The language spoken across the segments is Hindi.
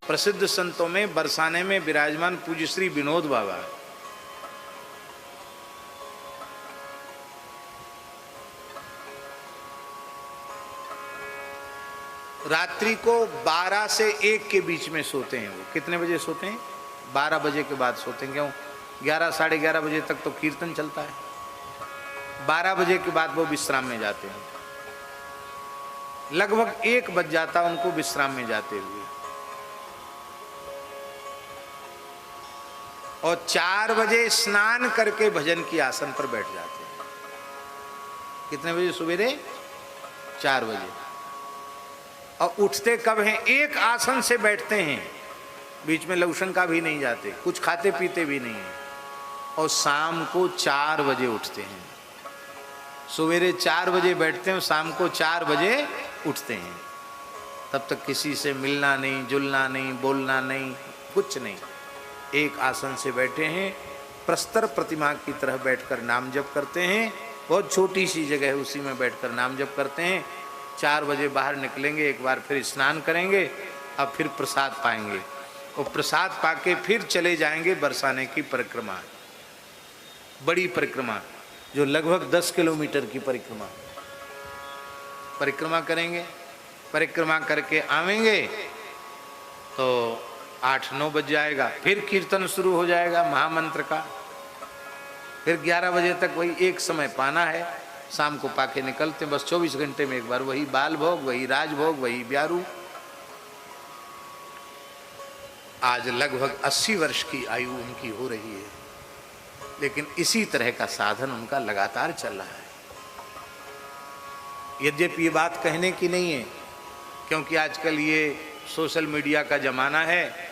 प्रसिद्ध संतों में बरसाने में विराजमान पूज्य श्री विनोद बाबा, रात्रि को 12 से 1 के बीच में सोते हैं। वो कितने बजे सोते हैं? 12 बजे के बाद सोते हैं। क्यों? 11 साढ़े 11 बजे तक तो कीर्तन चलता है। 12 बजे के बाद वो विश्राम में जाते हैं। लगभग 1 बज जाता उनको विश्राम में जाते हुए, और 4 बजे स्नान करके भजन की आसन पर बैठ जाते हैं। कितने बजे? सवेरे 4 बजे। और उठते कब हैं? एक आसन से बैठते हैं, बीच में लौशन का भी नहीं जाते, कुछ खाते पीते भी नहीं है, और शाम को 4 बजे उठते हैं। सवेरे 4 बजे बैठते हैं, शाम को 4 बजे उठते हैं। तब तक किसी से मिलना नहीं, जुलना नहीं, बोलना नहीं, कुछ नहीं। एक आसन से बैठे हैं, प्रस्तर प्रतिमा की तरह बैठकर नाम जप करते हैं। बहुत छोटी सी जगह है, उसी में बैठकर नाम जप करते हैं। 4 बजे बाहर निकलेंगे, एक बार फिर स्नान करेंगे, अब फिर प्रसाद पाएंगे, और प्रसाद पाके फिर चले जाएंगे बरसाने की परिक्रमा, बड़ी परिक्रमा जो लगभग 10 किलोमीटर की परिक्रमा करेंगे। परिक्रमा करके आवेंगे तो 8-9 बज जाएगा, फिर कीर्तन शुरू हो जाएगा महामंत्र का। फिर 11 बजे तक वही एक समय पाना है, शाम को पाके निकलते हैं। बस 24 घंटे में एक बार वही बाल भोग, वही राजभोग, वही ब्यारू। आज लगभग 80 वर्ष की आयु उनकी हो रही है, लेकिन इसी तरह का साधन उनका लगातार चल रहा है। यद्यपि ये बात कहने की नहीं है, क्योंकि आजकल ये सोशल मीडिया का ज़माना है।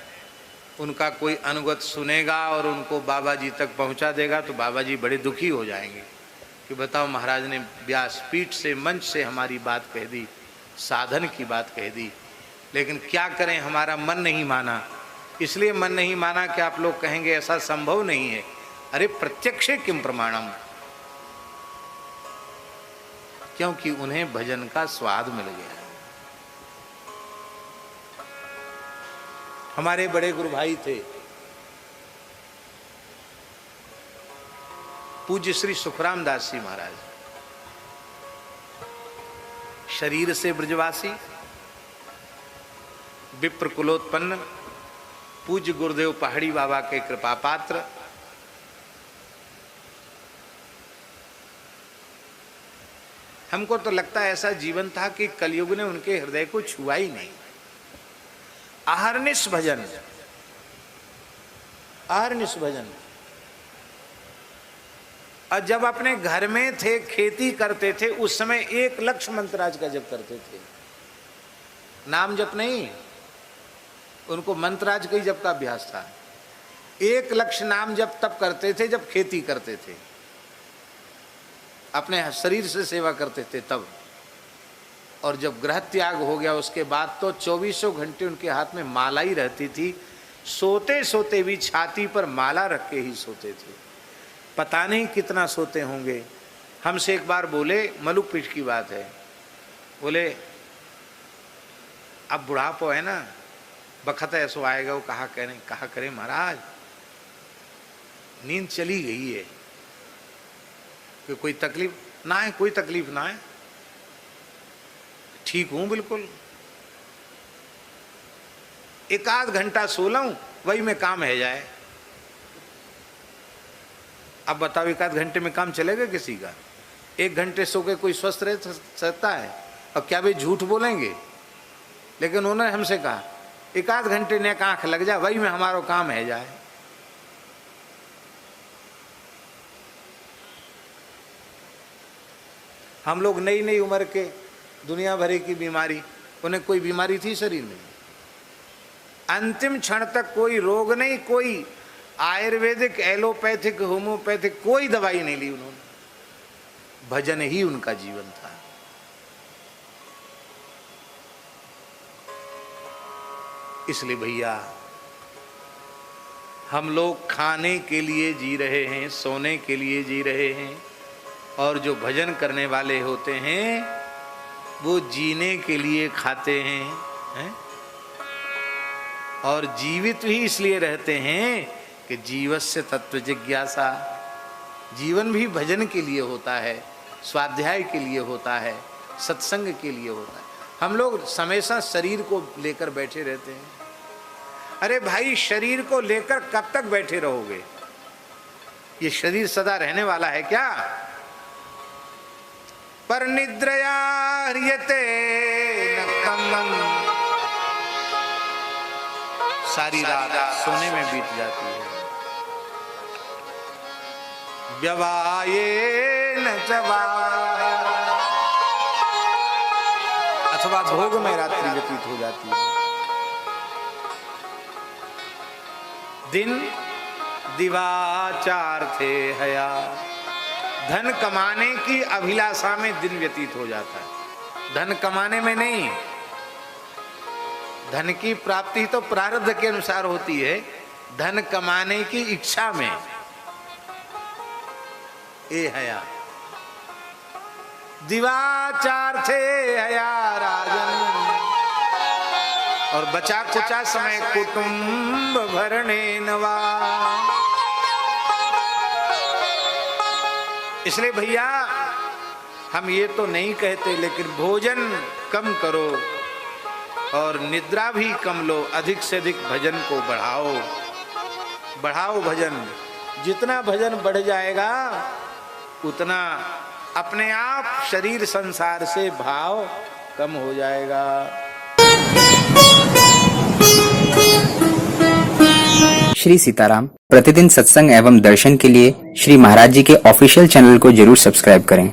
उनका कोई अनुगत सुनेगा और उनको बाबा जी तक पहुंचा देगा तो बाबा जी बड़े दुखी हो जाएंगे कि बताओ, महाराज ने व्यासपीठ से, मंच से हमारी बात कह दी, साधन की बात कह दी, लेकिन क्या करें, हमारा मन नहीं माना। इसलिए मन नहीं माना कि आप लोग कहेंगे ऐसा संभव नहीं है। अरे प्रत्यक्षे किम प्रमाणम, क्योंकि उन्हें भजन का स्वाद मिल गया। हमारे बड़े गुरु भाई थे पूज्य श्री सुखराम दास जी महाराज, शरीर से ब्रजवासी, विप्र कुलोत्पन्न, पूज्य गुरुदेव पहाड़ी बाबा के कृपा पात्र। हमको तो लगता है ऐसा जीवन था कि कलयुग ने उनके हृदय को छुआ ही नहीं। अहर्निश भजन, अहर्निश भजन। और जब अपने घर में थे, खेती करते थे, उस समय 1 लक्ष मंत्राज का जप करते थे, नाम जप नहीं, उनको मंत्राज के जप का अभ्यास था। 1 लक्ष नाम जप तब करते थे जब खेती करते थे, अपने शरीर से सेवा करते थे तब। और जब ग्रह त्याग हो गया उसके बाद तो 24 घंटे उनके हाथ में माला ही रहती थी। सोते सोते भी छाती पर माला रख के ही सोते थे। पता नहीं कितना सोते होंगे। हमसे एक बार बोले, मलुक पीठ की बात है, बोले अब बुढ़ापो है ना, बखत ऐसो आएगा, वो कहा करें महाराज, नींद चली गई है, कि कोई तकलीफ ना है, कोई तकलीफ ना है, ठीक हूं बिल्कुल, 1 आध घंटा सो लूं वही में काम है जाए। अब बताओ 1 आध घंटे में काम चलेगा किसी का? 1 घंटे सो के कोई स्वस्थ रह सकता है? अब क्या वे झूठ बोलेंगे? लेकिन उन्होंने हमसे कहा 1 आध घंटे ने आंख लग जाए वही में हमारा काम है जाए। हम लोग नई नई उम्र के, दुनिया भरे की बीमारी, उन्हें कोई बीमारी थी शरीर में? अंतिम क्षण तक कोई रोग नहीं, कोई आयुर्वेदिक, एलोपैथिक, होम्योपैथिक कोई दवाई नहीं ली उन्होंने। भजन ही उनका जीवन था। इसलिए भैया, हम लोग खाने के लिए जी रहे हैं, सोने के लिए जी रहे हैं, और जो भजन करने वाले होते हैं वो जीने के लिए खाते हैं, हैं? और जीवित भी इसलिए रहते हैं कि जीवस्य तत्व जिज्ञासा। जीवन भी भजन के लिए होता है, स्वाध्याय के लिए होता है, सत्संग के लिए होता है। हम लोग हमेशा शरीर को लेकर बैठे रहते हैं। अरे भाई, शरीर को लेकर कब तक बैठे रहोगे? ये शरीर सदा रहने वाला है क्या? पर निद्रया ह्रियते नक्तम, सारी रात सोने में बीत जाती है। व्यवायेन च वा, अथवा भोग में रात्रि व्यतीत हो जाती है। दिन दिवाचार थे हया, धन कमाने की अभिलाषा में दिन व्यतीत हो जाता है। धन कमाने में नहीं, धन की प्राप्ति तो प्रारब्ध के अनुसार होती है, धन कमाने की इच्छा में ए हया। दिवाचार थे हया राजन, और बचा कुचा समय कुटुंब भरने नवा। इसलिए भैया, हम ये तो नहीं कहते, लेकिन भोजन कम करो और निद्रा भी कम लो, अधिक से अधिक भजन को बढ़ाओ। बढ़ाओ भजन। जितना भजन बढ़ जाएगा उतना अपने आप शरीर संसार से भाव कम हो जाएगा। श्री सीताराम। प्रतिदिन सत्संग एवं दर्शन के लिए श्री महाराज जी के ऑफिशियल चैनल को जरूर सब्सक्राइब करें।